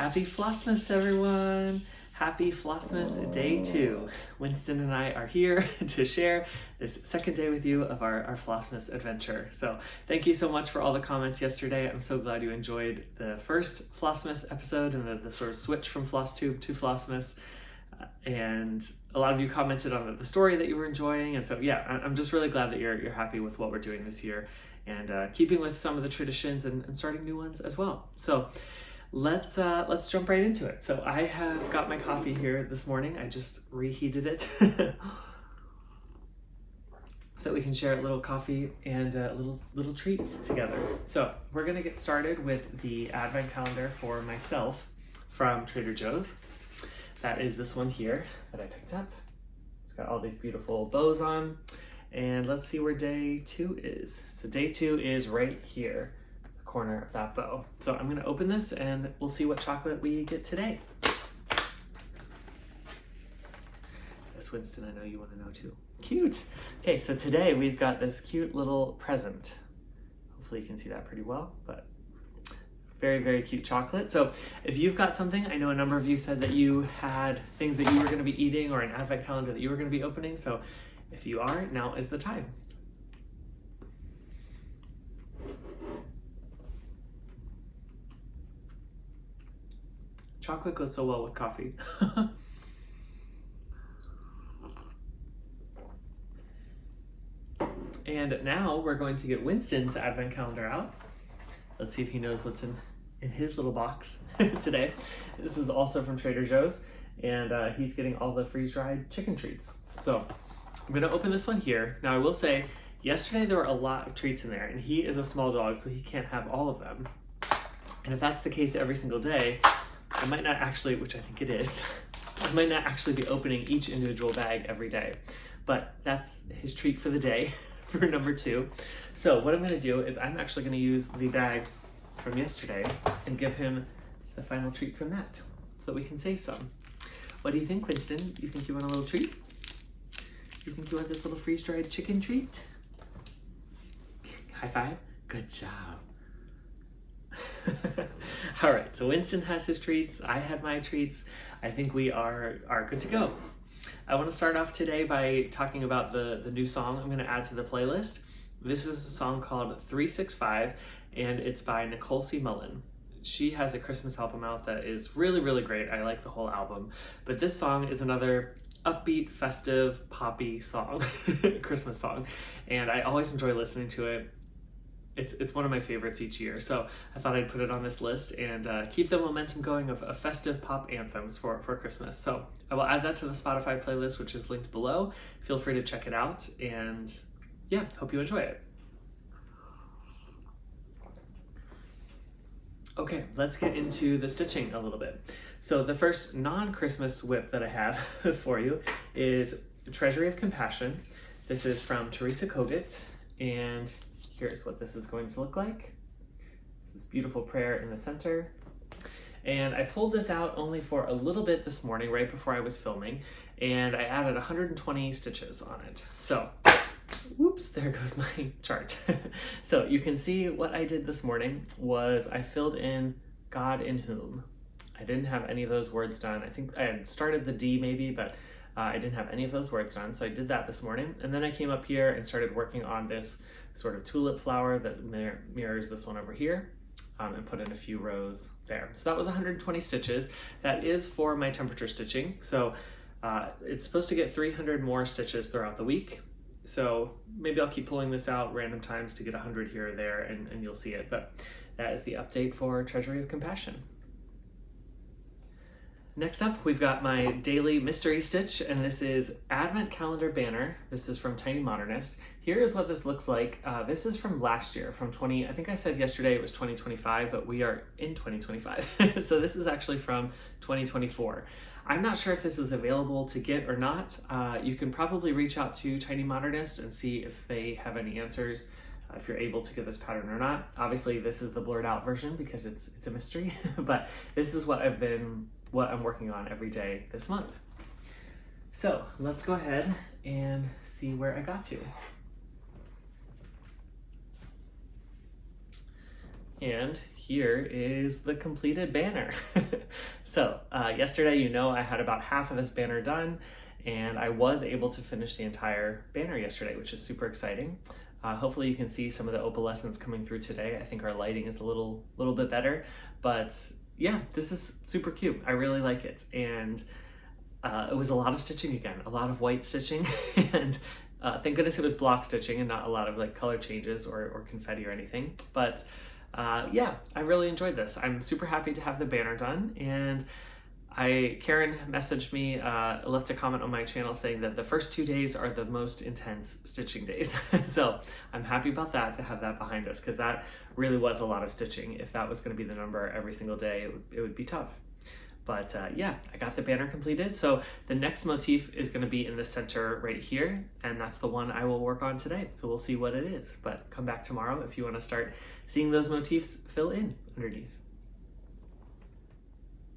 Happy Flossmas, everyone! Happy Flossmas Day 2. Winston and I are here to share this second day with you of our Flossmas adventure. So thank you so much for all the comments yesterday. I'm so glad you enjoyed the first Flossmas episode and the sort of switch from Flosstube to Flossmas. And a lot of you commented on the story that you were enjoying. And so yeah, I'm just really glad that you're happy with what we're doing this year and keeping with some of the traditions and starting new ones as well. So let's jump right into it. So I have got my coffee here this morning. I just reheated it so that we can share a little coffee and little treats together. So we're gonna get started with the advent calendar for myself from Trader Joe's. That is this one here that I picked up. It's got all these beautiful bows on, and let's see where day 2 is. So day 2 is right here, corner of that bow. So I'm gonna open this and we'll see what chocolate we get today. Yes, Winston, I know you wanna know too. Cute. Okay, so today we've got this cute little present. Hopefully you can see that pretty well, but very, very cute chocolate. So if you've got something, I know a number of you said that you had things that you were gonna be eating or an advent calendar that you were gonna be opening. So if you are, now is the time. Chocolate goes so well with coffee. And now we're going to get Winston's advent calendar out. Let's see if he knows what's in his little box today. This is also from Trader Joe's, and he's getting all the freeze-dried chicken treats. So I'm gonna open this one here. Now I will say, yesterday there were a lot of treats in there, and he is a small dog, so he can't have all of them. And if that's the case every single day, I might not actually, which I think it is, I might not actually be opening each individual bag every day, but that's his treat for the day for number 2. So what I'm gonna do is I'm actually gonna use the bag from yesterday and give him the final treat from that so we can save some. What do you think, Winston? You think you want a little treat? You think you want this little freeze-dried chicken treat? High five? Good job. All right, so Winston has his treats, I had my treats. I think we are good to go. I want to start off today by talking about the new song I'm going to add to the playlist. This is a song called 365, and it's by Nicole C. Mullen. She has a Christmas album out that is really, really great. I like the whole album, but this song is another upbeat, festive, poppy song, Christmas song, and I always enjoy listening to it. It's one of my favorites each year, so I thought I'd put it on this list and keep the momentum going of festive pop anthems for Christmas. So I will add that to the Spotify playlist, which is linked below. Feel free to check it out, and yeah, hope you enjoy it. Okay, let's get into the stitching a little bit. So the first non-Christmas whip that I have for you is Treasury of Compassion. This is from Teresa Kogut, and here's what this is going to look like. This beautiful prayer in the center. And I pulled this out only for a little bit this morning, right before I was filming, and I added 120 stitches on it. So, whoops, there goes my chart. So you can see what I did this morning was I filled in God in whom. I didn't have any of those words done. I think I had started the D maybe, but I didn't have any of those words done. So I did that this morning. And then I came up here and started working on this sort of tulip flower that mirrors this one over here, and put in a few rows there. So that was 120 stitches. That is for my temperature stitching. So it's supposed to get 300 more stitches throughout the week. So maybe I'll keep pulling this out random times to get 100 here or there, and you'll see it. But that is the update for Treasury of Compassion. Next up, we've got my daily mystery stitch, and this is Advent Calendar Banner. This is from Tiny Modernist. Here is what this looks like. This is from last year, I think I said yesterday it was 2025, but we are in 2025. So this is actually from 2024. I'm not sure if this is available to get or not. You can probably reach out to Tiny Modernist and see if they have any answers, if you're able to get this pattern or not. Obviously, this is the blurred out version because it's a mystery, but this is what I'm working on every day this month. So let's go ahead and see where I got to. And here is the completed banner. So yesterday, I had about half of this banner done, and I was able to finish the entire banner yesterday, which is super exciting. Hopefully you can see some of the opalescence coming through today. I think our lighting is a little bit better, but yeah, this is super cute. I really like it. And it was a lot of stitching again, a lot of white stitching, and thank goodness it was block stitching and not a lot of like color changes or confetti or anything. But yeah, I really enjoyed this. I'm super happy to have the banner done, and Karen messaged me, left a comment on my channel saying that the first 2 days are the most intense stitching days. So I'm happy about that, to have that behind us, because that really was a lot of stitching. If that was going to be the number every single day, it would be tough. But yeah, I got the banner completed. So the next motif is going to be in the center right here, and that's the one I will work on today. So we'll see what it is, but come back tomorrow if you want to start seeing those motifs fill in underneath.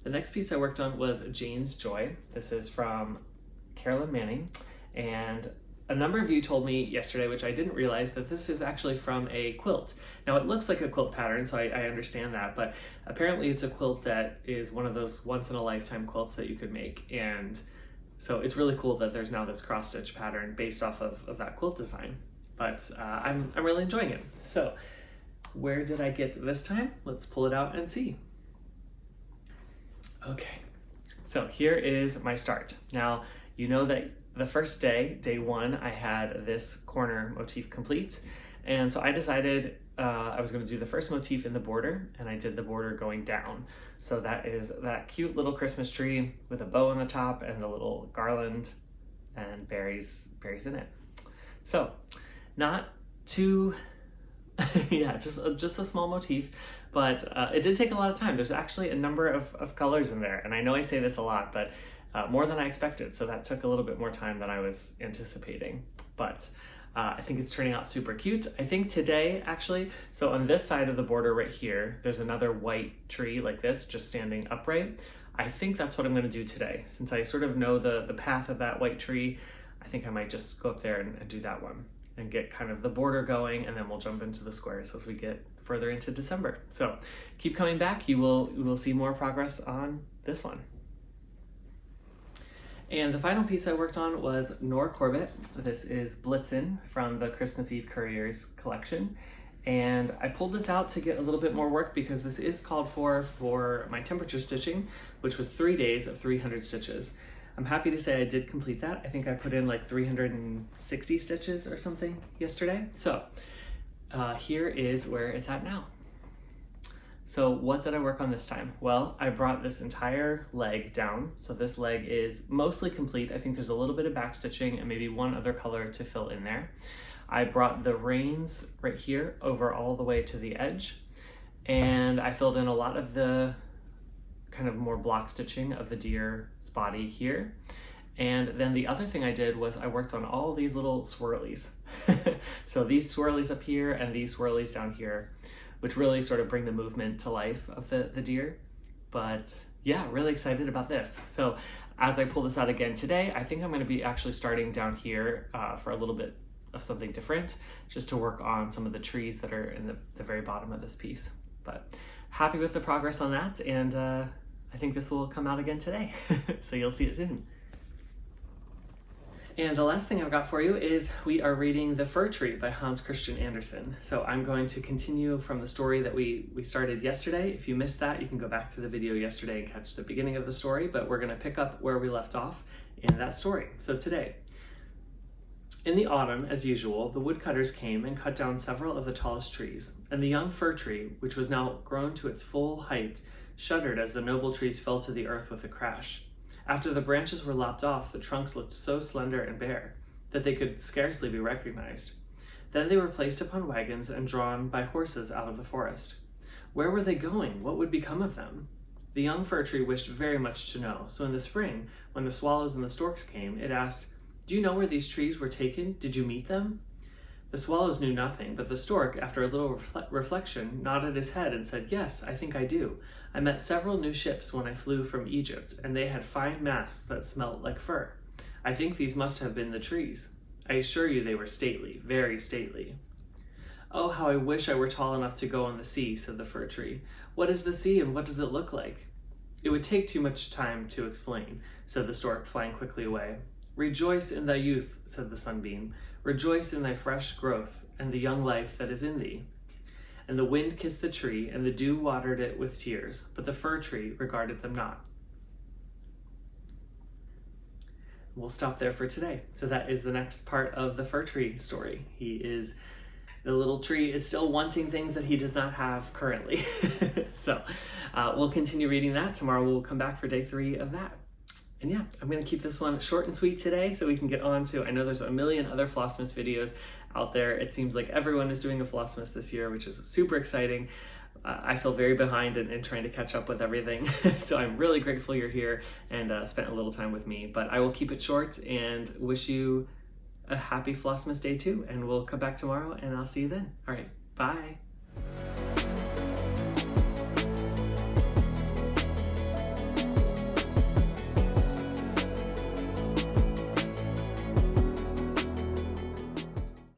The next piece I worked on was Jane's Joy. This is from Carolyn Manning, and a number of you told me yesterday, which I didn't realize, that this is actually from a quilt. Now it looks like a quilt pattern, so I understand that, but apparently it's a quilt that is one of those once-in-a-lifetime quilts that you could make, and so it's really cool that there's now this cross-stitch pattern based off of that quilt design. But I'm really enjoying it. So where did I get this time? Let's pull it out and see. Okay, so here is my start. Now, you know that the first day, day one, I had this corner motif complete. And so I decided I was gonna do the first motif in the border, and I did the border going down. So that is that cute little Christmas tree with a bow on the top and the little garland and berries in it. So not too, yeah, just a small motif. But it did take a lot of time. There's actually a number of colors in there. And I know I say this a lot, but more than I expected. So that took a little bit more time than I was anticipating. But I think it's turning out super cute. I think today, actually, so on this side of the border right here, there's another white tree like this, just standing upright. I think that's what I'm gonna do today. Since I sort of know the path of that white tree, I think I might just go up there and do that one and get kind of the border going, and then we'll jump into the squares as we get further into December. So keep coming back. You will see more progress on this one. And the final piece I worked on was Nora Corbett. This is Blitzen from the Christmas Eve Couriers collection. And I pulled this out to get a little bit more work because this is called for my temperature stitching, which was 3 days of 300 stitches. I'm happy to say I did complete that. I think I put in like 360 stitches or something yesterday. So here is where it's at now. So what did I work on this time? Well, I brought this entire leg down. So this leg is mostly complete. I think there's a little bit of back stitching and maybe one other color to fill in there. I brought the reins right here over all the way to the edge, and I filled in a lot of the kind of more block stitching of the deer's body here. And then the other thing I did was I worked on all these little swirlies. So these swirlies up here and these swirlies down here, which really sort of bring the movement to life of the deer. But yeah, really excited about this. So as I pull this out again today, I think I'm gonna be actually starting down here for a little bit of something different, just to work on some of the trees that are in the very bottom of this piece. But happy with the progress on that, and I think this will come out again today. So you'll see it soon. And the last thing I've got for you is we are reading The Fir Tree by Hans Christian Andersen. So I'm going to continue from the story that we started yesterday. If you missed that, you can go back to the video yesterday and catch the beginning of the story, but we're gonna pick up where we left off in that story. So today, in the autumn, as usual, the woodcutters came and cut down several of the tallest trees, and the young fir tree, which was now grown to its full height, shuddered as the noble trees fell to the earth with a crash. After the branches were lopped off, the trunks looked so slender and bare that they could scarcely be recognized. Then they were placed upon wagons and drawn by horses out of the forest. Where were they going? What would become of them? The young fir tree wished very much to know, so in the spring, when the swallows and the storks came, it asked, "Do you know where these trees were taken? Did you meet them?" The swallows knew nothing, but the stork, after a little reflection, nodded his head and said, "Yes, I think I do. I met several new ships when I flew from Egypt, and they had fine masts that smelt like fir. I think these must have been the trees. I assure you they were stately, very stately." "Oh, how I wish I were tall enough to go on the sea," said the fir tree. "What is the sea and what does it look like?" "It would take too much time to explain," said the stork, flying quickly away. "Rejoice in thy youth," said the sunbeam. "Rejoice in thy fresh growth and the young life that is in thee." And the wind kissed the tree, and the dew watered it with tears, but the fir tree regarded them not. We'll stop there for today. So that is the next part of the fir tree story. The little tree is still wanting things that he does not have currently. So we'll continue reading that. Tomorrow we'll come back for day 3 of that. And yeah, I'm gonna keep this one short and sweet today so we can get on to, I know there's a million other Flossmas videos out there. It seems like everyone is doing a Flossmas this year, which is super exciting. I feel very behind in trying to catch up with everything. So I'm really grateful you're here and spent a little time with me, but I will keep it short and wish you a happy Flossmas day 2, and we'll come back tomorrow and I'll see you then. All right, bye.